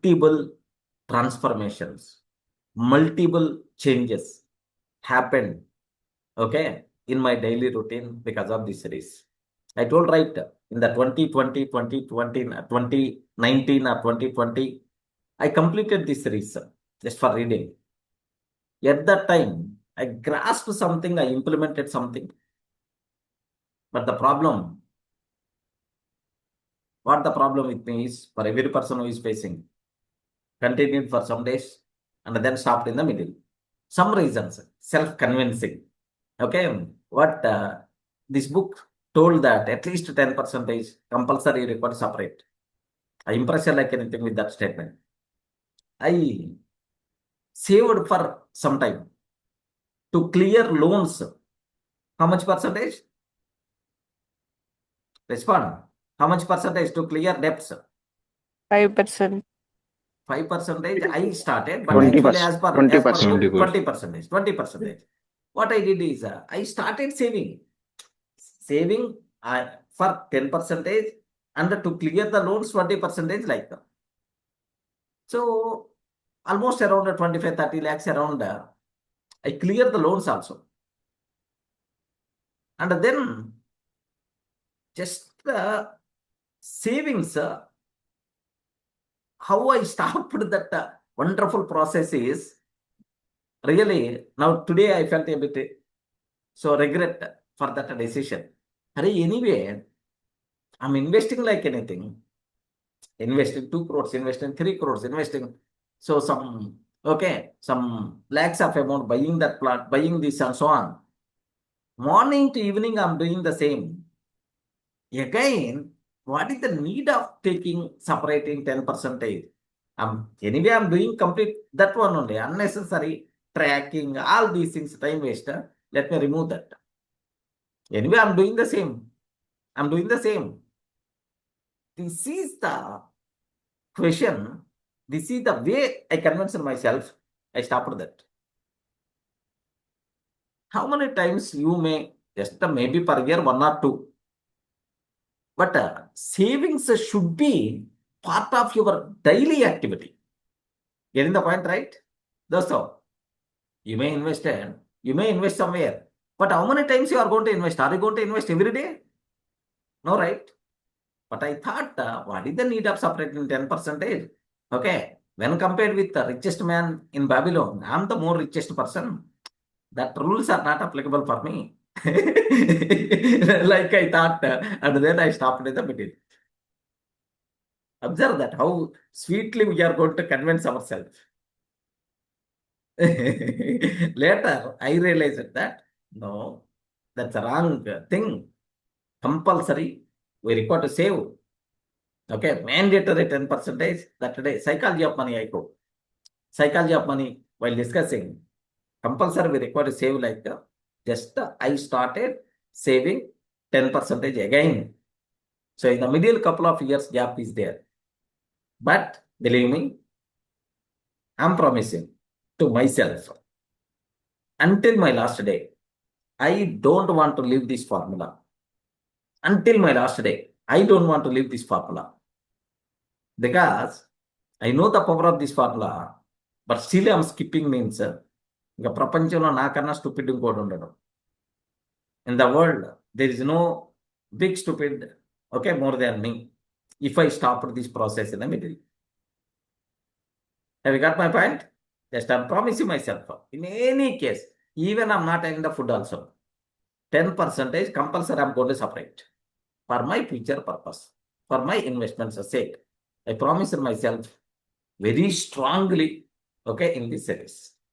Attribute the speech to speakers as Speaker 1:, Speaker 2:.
Speaker 1: multiple transformations, multiple changes happened, okay, in my daily routine because of this series. I told right in the 2020, 2020, 2019 or 2020, I completed this series just for reading. At that time, I grasped something, I implemented something. But the problem, what the problem with me is for every person who is facing, continued for some days and then stopped in the middle. Some reasons, self-convincing. Okay, what this book told that at least 10% compulsory required separate. I impressed like anything with that statement. I saved for some time to clear loans. How much percentage? Respond. How much percentage to clear debts?
Speaker 2: 5%.
Speaker 1: 5% I started, but
Speaker 3: 20%.
Speaker 1: actually as per book,
Speaker 4: 20%.
Speaker 1: 20%. 20%. What I did is I started saving for 10% and to clear the loans 20% like that. So almost around 25-30 lakhs around I clear the loans also. And then just the savings, how I stopped that wonderful process is really now today I felt a bit so regret for that decision. Anyway, I'm investing like anything. Investing 2 crores, investing 3 crores, investing. So some lakhs of amount buying that plot, buying this and so on. Morning to evening, I'm doing the same. Again, what is the need of separating 10%? Anyway, I'm doing complete that one only. Unnecessary tracking, all these things, time waste. Let me remove that. Anyway, I'm doing the same. This is the question. This is the way I convinced myself. I stopped that. How many times you may, just maybe per year, 1 or 2. But savings should be part of your daily activity. Getting the point, right? That's all. You may invest somewhere. But how many times you are going to invest? Are you going to invest every day? No, right? But I thought, what is the need of separating 10%? Okay. When compared with the richest man in Babylon, I'm the more richest person. That rules are not applicable for me. Like I thought, and then I stopped in the middle. Observe that, how sweetly we are going to convince ourselves. Later, I realized that, no, that's a wrong thing. Compulsory, we require to save. Okay, mandatory 10%. That day, psychology of money, I go. Psychology of money, while discussing, compulsory, we require to save like just I started saving 10% again. So in the middle couple of years gap is there. But believe me, I'm promising to myself, until my last day, I don't want to leave this formula. Until my last day, I don't want to leave this formula. Because I know the power of this formula, but still I'm skipping means ఇంకా ప్రపంచంలో నాకన్నా stupid ఇంకోటి ఉండడం. In the world, there is no big stupid, okay, more than me. If I stop this process in the middle. Have you got my point? Just I'm promising myself, in any case, even I'm not having the food also, 10% compulsory I'm going to separate for my future purpose, for my investments sake. I promised myself very strongly, okay, in this series.